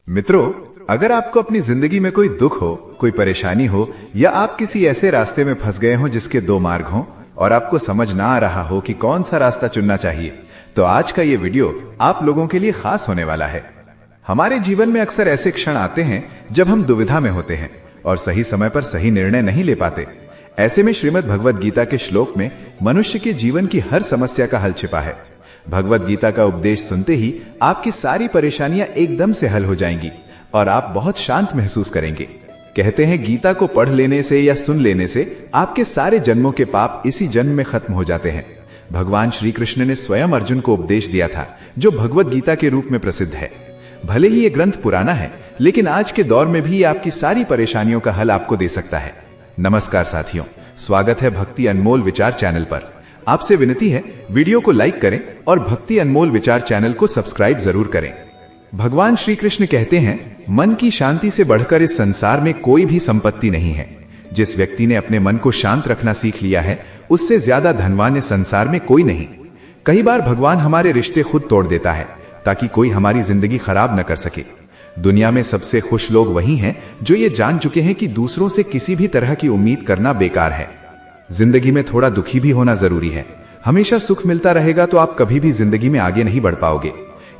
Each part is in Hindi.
मित्रों, अगर आपको अपनी जिंदगी में कोई दुख हो, कोई परेशानी हो, या आप किसी ऐसे रास्ते में फंस गए हो जिसके दो मार्ग हों और आपको समझ ना आ रहा हो कि कौन सा रास्ता चुनना चाहिए, तो आज का ये वीडियो आप लोगों के लिए खास होने वाला है। हमारे जीवन में अक्सर ऐसे क्षण आते हैं जब हम दुविधा में होते हैं और सही समय पर सही निर्णय नहीं ले पाते। ऐसे में श्रीमद् भगवद गीता के श्लोक में मनुष्य के जीवन की हर समस्या का हल छिपा है। भगवद गीता का उपदेश सुनते ही आपकी सारी परेशानियां एकदम से हल हो जाएंगी और आप बहुत शांत महसूस करेंगे। कहते हैं गीता को पढ़ लेने से या सुन लेने से आपके सारे जन्मों के पाप इसी जन्म में खत्म हो जाते हैं। भगवान श्री कृष्ण ने स्वयं अर्जुन को उपदेश दिया था, जो भगवद गीता के रूप में प्रसिद्ध है। भले ही ये ग्रंथ पुराना है, लेकिन आज के दौर में भी आपकी सारी परेशानियों का हल आपको दे सकता है। नमस्कार साथियों, स्वागत है भक्ति अनमोल विचार चैनल पर। आपसे विनती है, वीडियो को लाइक करें और भक्ति अनमोल विचार चैनल को सब्सक्राइब जरूर करें। भगवान श्री कृष्ण कहते हैं, मन की शांति से बढ़कर इस संसार में कोई भी संपत्ति नहीं है। जिस व्यक्ति ने अपने मन को शांत रखना सीख लिया है, उससे ज्यादा धनवान इस संसार में कोई नहीं। कई बार भगवान हमारे रिश्ते खुद तोड़ देता है ताकि कोई हमारी जिंदगी खराब न कर सके। दुनिया में सबसे खुश लोग वही हैं जो ये जान चुके हैं कि दूसरों से किसी भी तरह की उम्मीद करना बेकार है। जिंदगी में थोड़ा दुखी भी होना जरूरी है। हमेशा सुख मिलता रहेगा तो आप कभी भी जिंदगी में आगे नहीं बढ़ पाओगे।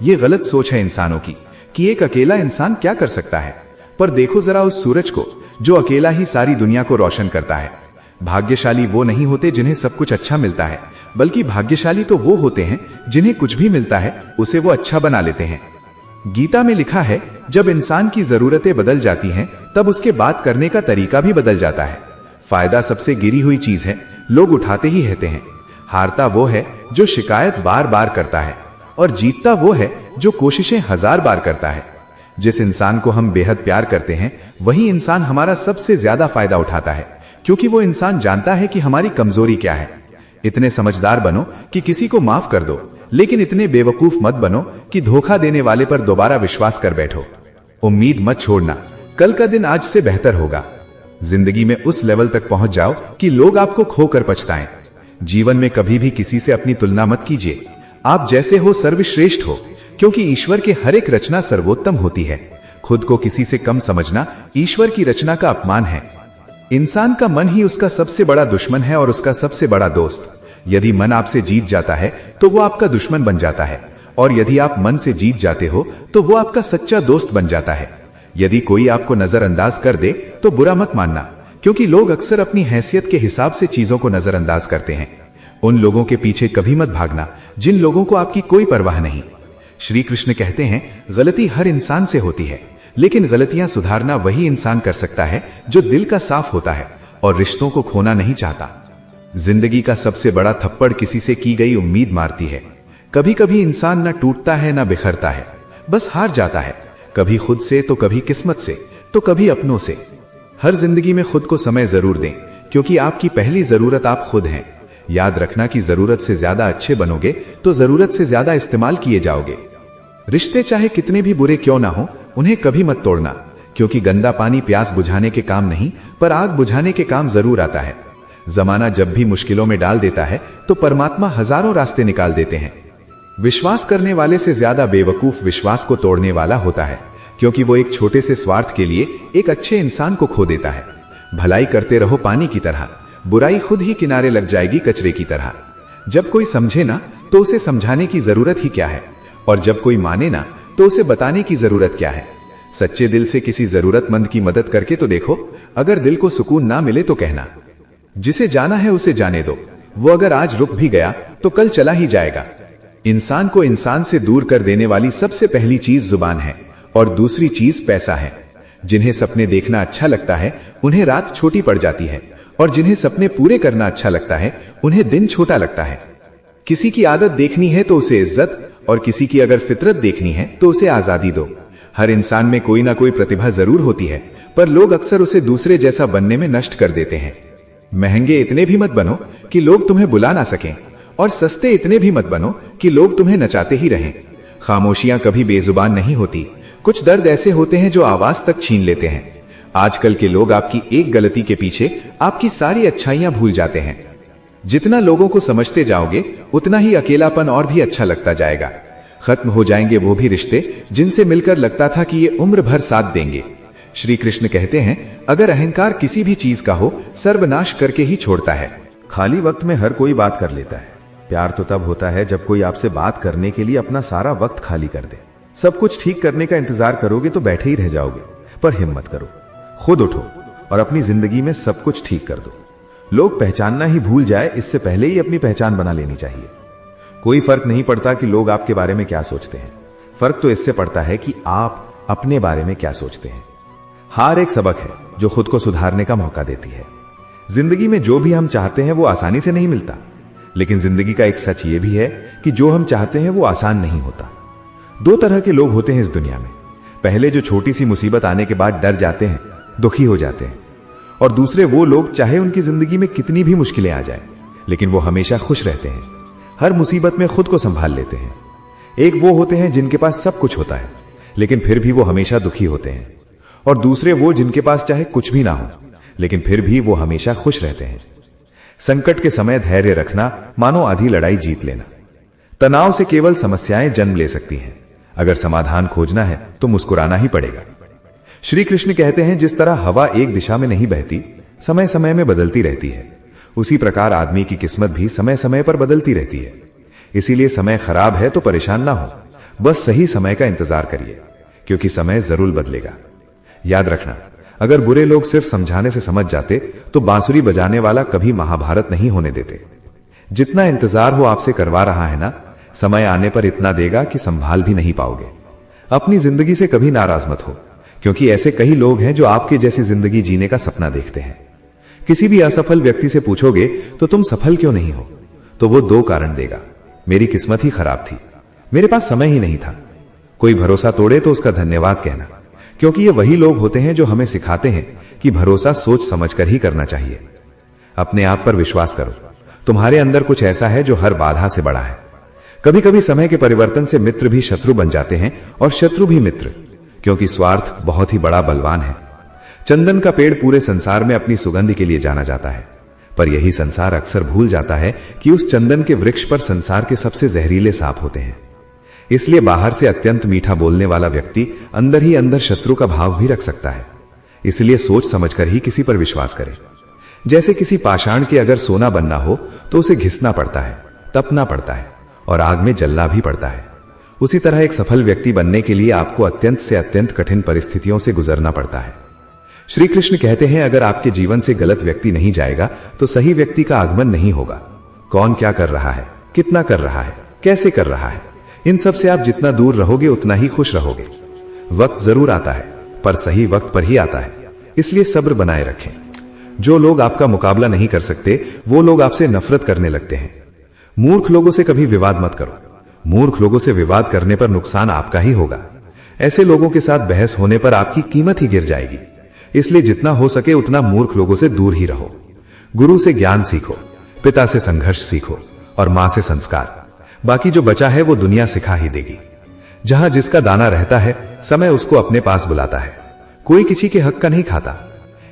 ये गलत सोच है इंसानों की कि एक अकेला इंसान क्या कर सकता है। पर देखो जरा उस सूरज को, जो अकेला ही सारी दुनिया को रोशन करता है। भाग्यशाली वो नहीं होते जिन्हें सब कुछ अच्छा मिलता है, बल्कि भाग्यशाली तो वो होते हैं जिन्हें कुछ भी मिलता है उसे वो अच्छा बना लेते हैं। गीता में लिखा है, जब इंसान की जरूरतें बदल जाती हैं, तब उसके बात करने का तरीका भी बदल जाता है। फायदा सबसे गिरी हुई चीज है, लोग उठाते ही रहते हैं। हारता वो है जो शिकायत बार बार करता है, और जीतता वो है जो कोशिशें 1000 बार करता है। जिस इंसान को हम बेहद प्यार करते हैं, वही इंसान हमारा सबसे ज्यादा फायदा उठाता है, क्योंकि वो इंसान जानता है कि हमारी कमजोरी क्या है। इतने समझदार बनो कि किसी को माफ कर दो, लेकिन इतने बेवकूफ मत बनो कि धोखा देने वाले पर दोबारा विश्वास कर बैठो। उम्मीद मत छोड़ना, कल का दिन आज से बेहतर होगा। जिंदगी में उस लेवल तक पहुंच जाओ कि लोग आपको खोकर पछताएं। जीवन में कभी भी किसी से अपनी तुलना मत कीजिए। आप जैसे हो सर्वश्रेष्ठ हो, क्योंकि ईश्वर के हर एक रचना सर्वोत्तम होती है। खुद को किसी से कम समझना ईश्वर की रचना का अपमान है। इंसान का मन ही उसका सबसे बड़ा दुश्मन है और उसका सबसे बड़ा दोस्त। यदि मन आपसे जीत जाता है तो वो आपका दुश्मन बन जाता है, और यदि आप मन से जीत जाते हो तो वो आपका सच्चा दोस्त बन जाता है। यदि कोई आपको नजरअंदाज कर दे तो बुरा मत मानना, क्योंकि लोग अक्सर अपनी हैसियत के हिसाब से चीजों को नजरअंदाज करते हैं। उन लोगों के पीछे कभी मत भागना जिन लोगों को आपकी कोई परवाह नहीं। श्री कृष्ण कहते हैं, गलती हर इंसान से होती है, लेकिन गलतियां सुधारना वही इंसान कर सकता है जो दिल का साफ होता है और रिश्तों को खोना नहीं चाहता। जिंदगी का सबसे बड़ा थप्पड़ किसी से की गई उम्मीद मारती है। कभी कभी इंसान न टूटता है न बिखरता है, बस हार जाता है। कभी खुद से तो कभी किस्मत से तो कभी अपनों से। हर जिंदगी में खुद को समय जरूर दें, क्योंकि आपकी पहली जरूरत आप खुद हैं। याद रखना कि जरूरत से ज्यादा अच्छे बनोगे तो जरूरत से ज्यादा इस्तेमाल किए जाओगे। रिश्ते चाहे कितने भी बुरे क्यों ना हो, उन्हें कभी मत तोड़ना, क्योंकि गंदा पानी प्यास बुझाने के काम नहीं, पर आग बुझाने के काम जरूर आता है। जमाना जब भी मुश्किलों में डाल देता है तो परमात्मा हजारों रास्ते निकाल देते हैं। विश्वास करने वाले से ज्यादा बेवकूफ विश्वास को तोड़ने वाला होता है, क्योंकि वो एक छोटे से स्वार्थ के लिए एक अच्छे इंसान को खो देता है। भलाई करते रहो पानी की तरह, बुराई खुद ही किनारे लग जाएगी कचरे की तरह। जब कोई समझे ना तो उसे समझाने की जरूरत ही क्या है, और जब कोई माने ना तो उसे बताने की जरूरत क्या है। सच्चे दिल से किसी जरूरतमंद की मदद करके तो देखो। अगर दिल को सुकून ना मिले तो कहना, जिसे जाना है उसे जाने दो। वो अगर आज रुक भी गया तो कल चला ही जाएगा। इंसान को इंसान से दूर कर देने वाली सबसे पहली चीज जुबान है, और दूसरी चीज पैसा है। जिन्हें सपने देखना अच्छा लगता है उन्हें रात छोटी पड़ जाती है, और जिन्हें सपने पूरे करना अच्छा लगता है उन्हें दिन छोटा लगता है। किसी की आदत देखनी है तो उसे इज्जत, और किसी की अगर फितरत देखनी है तो उसे आजादी दो। हर इंसान में कोई ना कोई प्रतिभा जरूर होती है, पर लोग अक्सर उसे दूसरे जैसा बनने में नष्ट कर देते हैं। महंगे इतने भी मत बनो कि लोग तुम्हें बुला ना सकें, और सस्ते इतने भी मत बनो कि लोग तुम्हें नचाते ही रहें। खामोशियां कभी बेजुबान नहीं होती। कुछ दर्द ऐसे होते हैं जो आवाज तक छीन लेते हैं। आजकल के लोग आपकी एक गलती के पीछे आपकी सारी अच्छाइयां भूल जाते हैं। जितना लोगों को समझते जाओगे उतना ही अकेलापन और भी अच्छा लगता जाएगा। खत्म हो जाएंगे वो भी रिश्ते जिनसे मिलकर लगता था कि ये उम्र भर साथ देंगे। श्री कृष्ण कहते हैं, अगर अहंकार किसी भी चीज का हो, सर्वनाश करके ही छोड़ता है। खाली वक्त में हर कोई बात कर लेता है। प्यार तो तब होता है जब कोई आपसे बात करने के लिए अपना सारा वक्त खाली कर दे। सब कुछ ठीक करने का इंतजार करोगे तो बैठे ही रह जाओगे। पर हिम्मत करो, खुद उठो और अपनी जिंदगी में सब कुछ ठीक कर दो। लोग पहचानना ही भूल जाए, इससे पहले ही अपनी पहचान बना लेनी चाहिए। कोई फर्क नहीं पड़ता कि लोग आपके बारे में क्या सोचते हैं, फर्क तो इससे पड़ता है कि आप अपने बारे में क्या सोचते हैं। हार एक सबक है जो खुद को सुधारने का मौका देती है। जिंदगी में जो भी हम चाहते हैं वो आसानी से नहीं मिलता, लेकिन जिंदगी का एक सच ये भी है कि जो हम चाहते हैं वो आसान नहीं होता। दो तरह के लोग होते हैं इस दुनिया में। पहले जो छोटी सी मुसीबत आने के बाद डर जाते हैं, दुखी हो जाते हैं, और दूसरे वो लोग चाहे उनकी जिंदगी में कितनी भी मुश्किलें आ जाए, लेकिन वो हमेशा खुश रहते हैं, हर मुसीबत में खुद को संभाल लेते हैं। एक वो होते हैं जिनके पास सब कुछ होता है, लेकिन फिर भी वो हमेशा दुखी होते हैं, और दूसरे वो जिनके पास चाहे कुछ भी ना हो, लेकिन फिर भी वो हमेशा खुश रहते हैं। संकट के समय धैर्य रखना मानो आधी लड़ाई जीत लेना। तनाव से केवल समस्याएं जन्म ले सकती हैं। अगर समाधान खोजना है तो मुस्कुराना ही पड़ेगा। श्री कृष्ण कहते हैं, जिस तरह हवा एक दिशा में नहीं बहती, समय समय में बदलती रहती है, उसी प्रकार आदमी की किस्मत भी समय समय पर बदलती रहती है। इसीलिए समय खराब है तो परेशान ना हो, बस सही समय का इंतजार करिए, क्योंकि समय जरूर बदलेगा। याद रखना, अगर बुरे लोग सिर्फ समझाने से समझ जाते तो बांसुरी बजाने वाला कभी महाभारत नहीं होने देते। जितना इंतजार वो आपसे करवा रहा है ना, समय आने पर इतना देगा कि संभाल भी नहीं पाओगे। अपनी जिंदगी से कभी नाराज मत हो, क्योंकि ऐसे कई लोग हैं जो आपके जैसी जिंदगी जीने का सपना देखते हैं। किसी भी असफल व्यक्ति से पूछोगे तो तुम सफल क्यों नहीं हो, तो वो दो कारण देगा। मेरी किस्मत ही खराब थी, मेरे पास समय ही नहीं था। कोई भरोसा तोड़े तो उसका धन्यवाद कहना, क्योंकि ये वही लोग होते हैं जो हमें सिखाते हैं कि भरोसा सोच समझकर ही करना चाहिए। अपने आप पर विश्वास करो, तुम्हारे अंदर कुछ ऐसा है जो हर बाधा से बड़ा है। कभी कभी समय के परिवर्तन से मित्र भी शत्रु बन जाते हैं और शत्रु भी मित्र, क्योंकि स्वार्थ बहुत ही बड़ा बलवान है। चंदन का पेड़ पूरे संसार में अपनी सुगंध के लिए जाना जाता है, पर यही संसार अक्सर भूल जाता है कि उस चंदन के वृक्ष पर संसार के सबसे जहरीले सांप होते हैं। इसलिए बाहर से अत्यंत मीठा बोलने वाला व्यक्ति अंदर ही अंदर शत्रु का भाव भी रख सकता है। इसलिए सोच समझकर ही किसी पर विश्वास करें। जैसे किसी पाषाण के अगर सोना बनना हो तो उसे घिसना पड़ता है, तपना पड़ता है और आग में जलना भी पड़ता है। उसी तरह एक सफल व्यक्ति बनने के लिए आपको अत्यंत से अत्यंत कठिन परिस्थितियों से गुजरना पड़ता है। श्री कृष्ण कहते हैं, अगर आपके जीवन से गलत व्यक्ति नहीं जाएगा तो सही व्यक्ति का आगमन नहीं होगा। कौन क्या कर रहा है, कितना कर रहा है, कैसे कर रहा है, इन सब से आप जितना दूर रहोगे उतना ही खुश रहोगे। वक्त जरूर आता है, पर सही वक्त पर ही आता है, इसलिए सब्र बनाए रखें। जो लोग आपका मुकाबला नहीं कर सकते वो लोग आपसे नफरत करने लगते हैं। मूर्ख लोगों से कभी विवाद मत करो, मूर्ख लोगों से विवाद करने पर नुकसान आपका ही होगा। ऐसे लोगों के साथ बहस होने पर आपकी कीमत ही गिर जाएगी। इसलिए जितना हो सके उतना मूर्ख लोगों से दूर ही रहो। गुरु से ज्ञान सीखो, पिता से संघर्ष सीखो और मां से संस्कार। बाकी जो बचा है वो दुनिया सिखा ही देगी। जहां जिसका दाना रहता है, समय उसको अपने पास बुलाता है। कोई किसी के हक का नहीं खाता।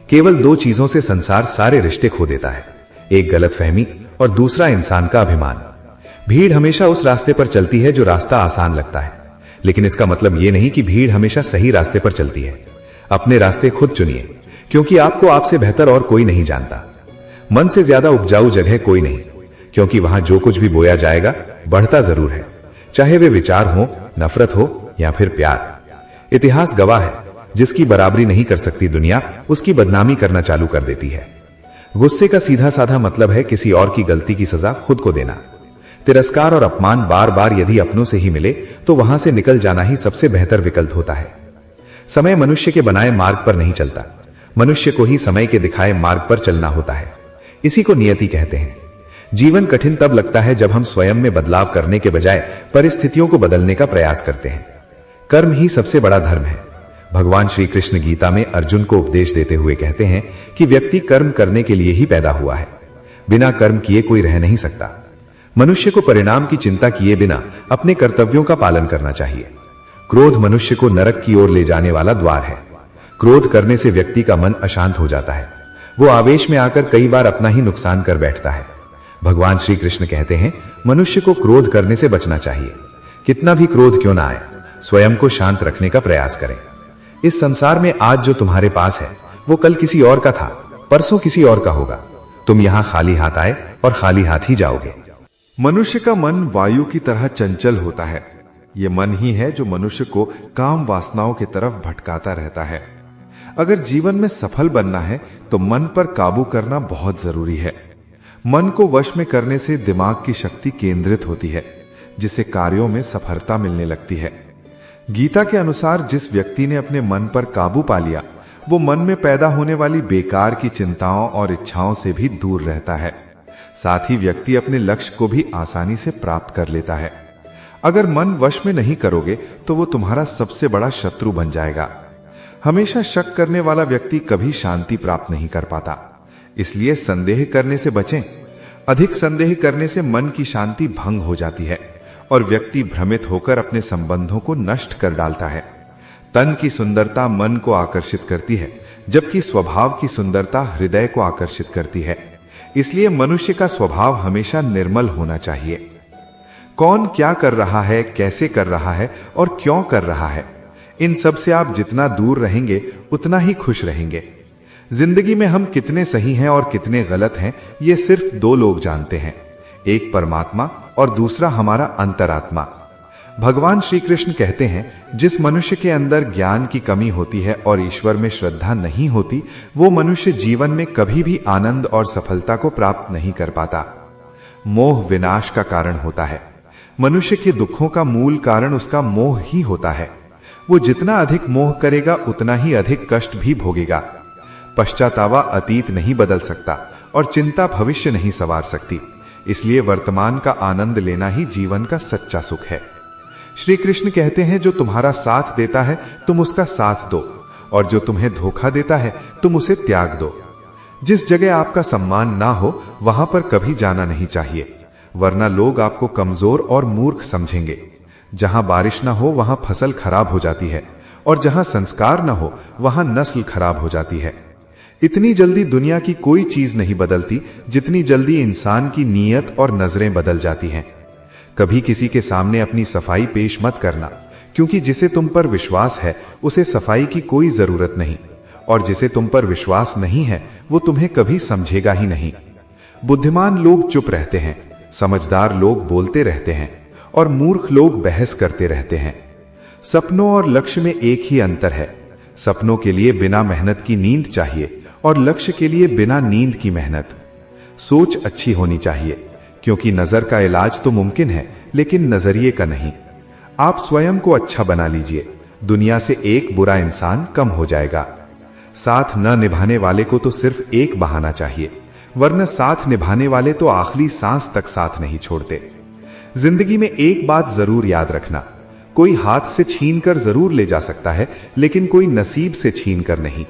केवल दो चीजों से संसार सारे रिश्ते खो देता है, एक गलतफहमी और दूसरा इंसान का अभिमान। भीड़ हमेशा उस रास्ते पर चलती है जो रास्ता आसान लगता है, लेकिन इसका मतलब यह नहीं कि भीड़ हमेशा सही रास्ते पर चलती है। अपने रास्ते खुद चुनिए, क्योंकि आपको आपसे बेहतर और कोई नहीं जानता। मन से ज्यादा उपजाऊ जगह कोई नहीं, क्योंकि वहां जो कुछ भी बोया जाएगा बढ़ता जरूर है, चाहे वे विचार हो, नफरत हो या फिर प्यार। इतिहास गवाह है, जिसकी बराबरी नहीं कर सकती दुनिया, उसकी बदनामी करना चालू कर देती है। गुस्से का सीधा साधा मतलब है किसी और की गलती की सजा खुद को देना। तिरस्कार और अपमान बार बार यदि अपनों से ही मिले तो वहां से निकल जाना ही सबसे बेहतर विकल्प होता है। समय मनुष्य के बनाए मार्ग पर नहीं चलता, मनुष्य को ही समय के दिखाए मार्ग पर चलना होता है। इसी को नियति कहते हैं। जीवन कठिन तब लगता है जब हम स्वयं में बदलाव करने के बजाय परिस्थितियों को बदलने का प्रयास करते हैं। कर्म ही सबसे बड़ा धर्म है। भगवान श्री कृष्ण गीता में अर्जुन को उपदेश देते हुए कहते हैं कि व्यक्ति कर्म करने के लिए ही पैदा हुआ है, बिना कर्म किए कोई रह नहीं सकता। मनुष्य को परिणाम की चिंता किए बिना अपने कर्तव्यों का पालन करना चाहिए। क्रोध मनुष्य को नरक की ओर ले जाने वाला द्वार है। क्रोध करने से व्यक्ति का मन अशांत हो जाता है, वो आवेश में आकर कई बार अपना ही नुकसान कर बैठता है। भगवान श्री कृष्ण कहते हैं, मनुष्य को क्रोध करने से बचना चाहिए, कितना भी क्रोध क्यों ना आए, स्वयं को शांत रखने का प्रयास करें। इस संसार में आज जो तुम्हारे पास है वो कल किसी और का था, परसों किसी और का होगा। तुम यहां खाली हाथ आए और खाली हाथ ही जाओगे। मनुष्य का मन वायु की तरह चंचल होता है। यह मन ही है जो मनुष्य को काम वासनाओं की तरफ भटकाता रहता है। अगर जीवन में सफल बनना है तो मन पर काबू करना बहुत जरूरी है। मन को वश में करने से दिमाग की शक्ति केंद्रित होती है, जिससे कार्यों में सफलता मिलने लगती है। गीता के अनुसार जिस व्यक्ति ने अपने मन पर काबू पा लिया, वो मन में पैदा होने वाली बेकार की चिंताओं और इच्छाओं से भी दूर रहता है। साथ ही व्यक्ति अपने लक्ष्य को भी आसानी से प्राप्त कर लेता है। अगर मन वश में नहीं करोगे तो वो तुम्हारा सबसे बड़ा शत्रु बन जाएगा। हमेशा शक करने वाला व्यक्ति कभी शांति प्राप्त नहीं कर पाता। इसलिए संदेह करने से बचें। अधिक संदेह करने से मन की शांति भंग हो जाती है और व्यक्ति भ्रमित होकर अपने संबंधों को नष्ट कर डालता है। तन की सुंदरता मन को आकर्षित करती है, जबकि स्वभाव की सुंदरता हृदय को आकर्षित करती है। इसलिए मनुष्य का स्वभाव हमेशा निर्मल होना चाहिए। कौन क्या कर रहा है, कैसे कर रहा है और क्यों कर रहा है, इन सब से आप जितना दूर रहेंगे उतना ही खुश रहेंगे। जिंदगी में हम कितने सही हैं और कितने गलत हैं, ये सिर्फ दो लोग जानते हैं, एक परमात्मा और दूसरा हमारा अंतरात्मा। भगवान श्री कृष्ण कहते हैं, जिस मनुष्य के अंदर ज्ञान की कमी होती है और ईश्वर में श्रद्धा नहीं होती, वो मनुष्य जीवन में कभी भी आनंद और सफलता को प्राप्त नहीं कर पाता। मोह विनाश का कारण होता है। मनुष्य के दुखों का मूल कारण उसका मोह ही होता है। वो जितना अधिक मोह करेगा उतना ही अधिक कष्ट भी भोगेगा। पश्चातावा अतीत नहीं बदल सकता और चिंता भविष्य नहीं संवार सकती। इसलिए वर्तमान का आनंद लेना ही जीवन का सच्चा सुख है। श्री कृष्ण कहते हैं, जो तुम्हारा साथ देता है तुम उसका साथ दो, और जो तुम्हें धोखा देता है तुम उसे त्याग दो। जिस जगह आपका सम्मान ना हो वहां पर कभी जाना नहीं चाहिए, वरना लोग आपको कमजोर और मूर्ख समझेंगे। जहां बारिश ना हो वहां फसल खराब हो जाती है, और जहां संस्कार ना हो वहां नस्ल खराब हो जाती है। इतनी जल्दी दुनिया की कोई चीज नहीं बदलती जितनी जल्दी इंसान की नीयत और नजरें बदल जाती हैं। कभी किसी के सामने अपनी सफाई पेश मत करना, क्योंकि जिसे तुम पर विश्वास है उसे सफाई की कोई जरूरत नहीं, और जिसे तुम पर विश्वास नहीं है वो तुम्हें कभी समझेगा ही नहीं। बुद्धिमान लोग चुप रहते हैं, समझदार लोग बोलते रहते हैं, और मूर्ख लोग बहस करते रहते हैं। सपनों और लक्ष्य में एक ही अंतर है। सपनों के लिए बिना मेहनत की नींद चाहिए और लक्ष्य के लिए बिना नींद की मेहनत। सोच अच्छी होनी चाहिए, क्योंकि नजर का इलाज तो मुमकिन है लेकिन नजरिए का नहीं। आप स्वयं को अच्छा बना लीजिए, दुनिया से एक बुरा इंसान कम हो जाएगा। साथ न निभाने वाले को तो सिर्फ एक बहाना चाहिए, वरना साथ निभाने वाले तो आखिरी सांस तक साथ नहीं छोड़ते। जिंदगी में एक बात जरूर याद रखना, कोई हाथ से छीन कर जरूर ले जा सकता है, लेकिन कोई नसीब से छीन कर नहीं।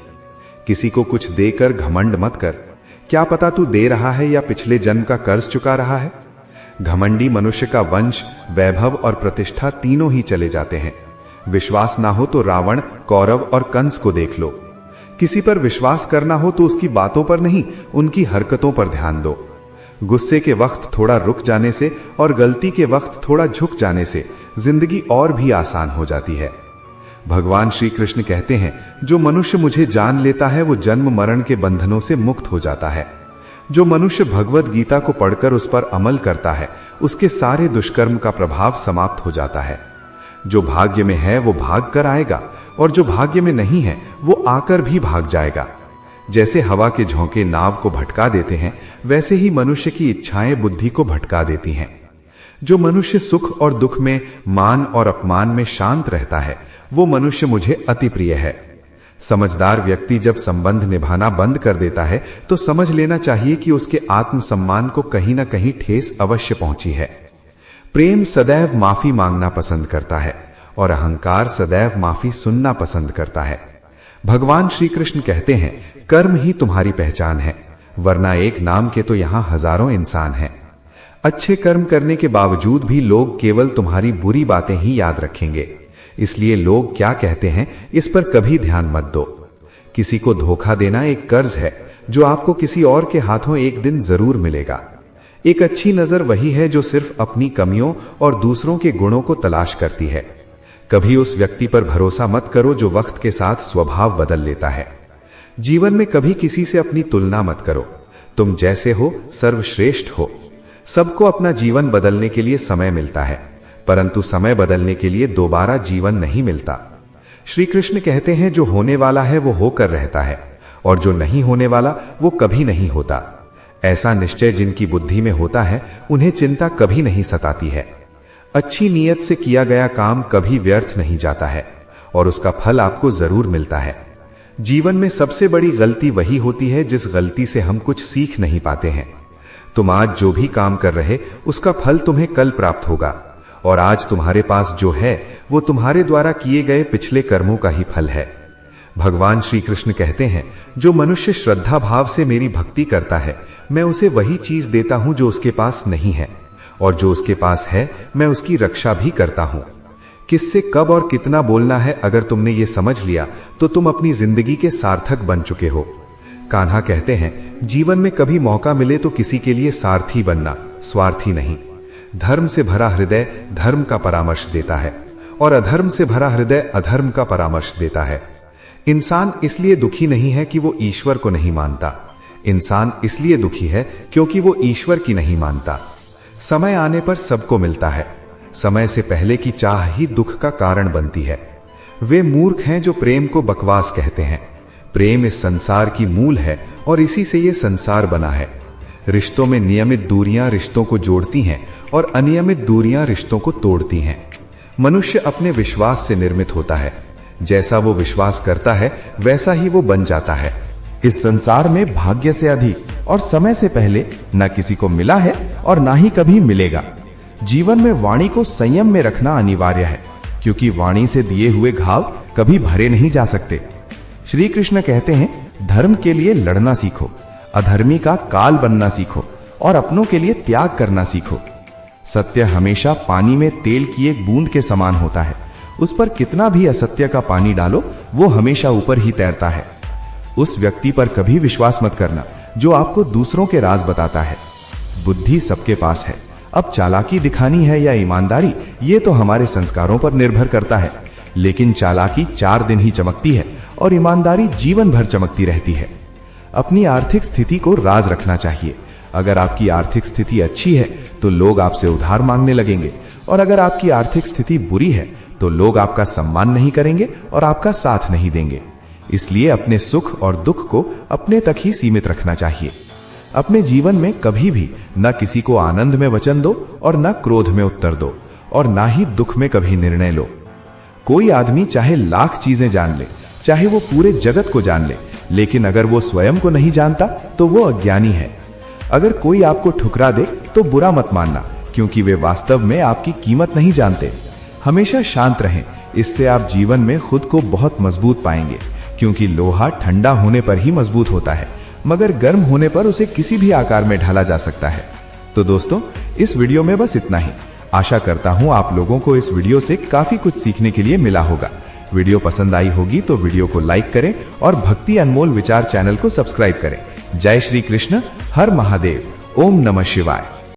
किसी को कुछ देकर घमंड मत कर, क्या पता तू दे रहा है या पिछले जन्म का कर्ज चुका रहा है। घमंडी मनुष्य का वंश, वैभव और प्रतिष्ठा तीनों ही चले जाते हैं। विश्वास ना हो तो रावण, कौरव और कंस को देख लो। किसी पर विश्वास करना हो तो उसकी बातों पर नहीं, उनकी हरकतों पर ध्यान दो। गुस्से के वक्त थोड़ा रुक जाने से और गलती के वक्त थोड़ा झुक जाने से जिंदगी और भी आसान हो जाती है। भगवान श्री कृष्ण कहते हैं, जो मनुष्य मुझे जान लेता है वो जन्म मरण के बंधनों से मुक्त हो जाता है। जो मनुष्य भगवत गीता को पढ़कर उस पर अमल करता है उसके सारे दुष्कर्म का प्रभाव समाप्त हो जाता है। जो भाग्य में है वो भाग कर आएगा, और जो भाग्य में नहीं है वो आकर भी भाग जाएगा। जैसे हवा के झोंके नाव को भटका देते हैं, वैसे ही मनुष्य की इच्छाएं बुद्धि को भटका देती हैं। जो मनुष्य सुख और दुख में, मान और अपमान में शांत रहता है वो मनुष्य मुझे अति प्रिय है। समझदार व्यक्ति जब संबंध निभाना बंद कर देता है तो समझ लेना चाहिए कि उसके आत्मसम्मान को कहीं ना कहीं ठेस अवश्य पहुंची है। प्रेम सदैव माफी मांगना पसंद करता है और अहंकार सदैव माफी सुनना पसंद करता है। भगवान श्री कृष्ण कहते हैं, कर्म ही तुम्हारी पहचान है, वरना एक नाम के तो यहां हजारों इंसान हैं। अच्छे कर्म करने के बावजूद भी लोग केवल तुम्हारी बुरी बातें ही याद रखेंगे। इसलिए लोग क्या कहते हैं इस पर कभी ध्यान मत दो। किसी को धोखा देना एक कर्ज है जो आपको किसी और के हाथों एक दिन जरूर मिलेगा। एक अच्छी नजर वही है जो सिर्फ अपनी कमियों और दूसरों के गुणों को तलाश करती है। कभी उस व्यक्ति पर भरोसा मत करो जो वक्त के साथ स्वभाव बदल लेता है। जीवन में कभी किसी से अपनी तुलना मत करो। तुम जैसे हो सर्वश्रेष्ठ हो। सबको अपना जीवन बदलने के लिए समय मिलता है, परंतु समय बदलने के लिए दोबारा जीवन नहीं मिलता। श्री कृष्ण कहते हैं जो होने वाला है वो होकर रहता है, और जो नहीं होने वाला वो कभी नहीं होता। ऐसा निश्चय जिनकी बुद्धि में होता है उन्हें चिंता कभी नहीं सताती है। अच्छी नीयत से किया गया काम कभी व्यर्थ नहीं जाता है और उसका फल आपको जरूर मिलता है। जीवन में सबसे बड़ी गलती वही होती है जिस गलती से हम कुछ सीख नहीं पाते हैं। तुम आज जो भी काम कर रहे उसका फल तुम्हें कल प्राप्त होगा, और आज तुम्हारे पास जो है वो तुम्हारे द्वारा किए गए पिछले कर्मों का ही फल है। भगवान श्री कृष्ण कहते हैं जो मनुष्य श्रद्धा भाव से मेरी भक्ति करता है मैं उसे वही चीज देता हूं जो उसके पास नहीं है, और जो उसके पास है मैं उसकी रक्षा भी करता हूं। किससे कब और कितना बोलना है अगर तुमने ये समझ लिया तो तुम अपनी जिंदगी के सार्थक बन चुके हो। कान्हा कहते हैं जीवन में कभी मौका मिले तो किसी के लिए सारथी बनना, स्वार्थी नहीं। धर्म से भरा हृदय धर्म का परामर्श देता है, और अधर्म से भरा हृदय अधर्म का परामर्श देता है। इंसान इसलिए दुखी नहीं है कि वो ईश्वर को नहीं मानता। इंसान इसलिए दुखी है क्योंकि वो ईश्वर की नहीं मानता। समय आने पर सबको मिलता है। समय से पहले की चाह ही दुख का कारण बनती है। वे मूर्ख हैं जो प्रेम को बकवास कहते हैं। प्रेम इस संसार की मूल है और इसी से ये संसार बना है। रिश्तों में नियमित दूरियां रिश्तों को जोड़ती हैं और अनियमित दूरियां रिश्तों को तोड़ती हैं। मनुष्य अपने विश्वास से निर्मित होता है। जैसा वो विश्वास करता है वैसा ही वो बन जाता है। इस संसार में भाग्य से अधिक और समय से पहले न किसी को मिला है और ना ही कभी मिलेगा। जीवन में वाणी को संयम में रखना अनिवार्य है, क्योंकि वाणी से दिए हुए घाव कभी भरे नहीं जा सकते। श्री कृष्ण कहते हैं धर्म के लिए लड़ना सीखो, अधर्मी का काल बनना सीखो और अपनों के लिए त्याग करना सीखो। सत्य हमेशा पानी में तेल की एक बूंद के समान होता है। उस पर कितना भी असत्य का पानी डालो वो हमेशा ऊपर ही तैरता है। उस व्यक्ति पर कभी विश्वास मत करना जो आपको दूसरों के राज बताता है। बुद्धि सबके पास है, अब चालाकी दिखानी है या ईमानदारी ये तो हमारे संस्कारों पर निर्भर करता है। लेकिन चालाकी 4 दिन ही चमकती है और ईमानदारी जीवन भर चमकती रहती है। अपनी आर्थिक स्थिति को राज रखना चाहिए। अगर आपकी आर्थिक स्थिति अच्छी है तो लोग आपसे उधार मांगने लगेंगे, और अगर आपकी आर्थिक स्थिति बुरी है तो लोग आपका सम्मान नहीं करेंगे और आपका साथ नहीं देंगे। इसलिए अपने सुख और दुख को अपने तक ही सीमित रखना चाहिए। अपने जीवन में कभी भी न किसी को आनंद में वचन दो और न क्रोध में उत्तर दो, और ना ही दुख में कभी निर्णय लो। कोई आदमी चाहे लाख चीजें जान ले, चाहे वो पूरे जगत को जान ले, लेकिन अगर वो स्वयं को नहीं जानता तो वो अज्ञानी है। अगर कोई आपको ठुकरा दे तो बुरा मत मानना, क्योंकि वे वास्तव में आपकी कीमत नहीं जानते। हमेशा शांत रहें, इससे आप जीवन में खुद को बहुत मजबूत पाएंगे, क्योंकि लोहा ठंडा होने पर ही मजबूत होता है, मगर गर्म होने पर उसे किसी भी आकार में ढाला जा सकता है। तो दोस्तों, इस वीडियो में बस इतना ही। आशा करता हूं आप लोगों को इस वीडियो से काफी कुछ सीखने के लिए मिला होगा। वीडियो पसंद आई होगी तो वीडियो को लाइक करें और भक्ति अनमोल विचार चैनल को सब्सक्राइब करें। जय श्री कृष्ण, हर महादेव, ओम नमः शिवाय।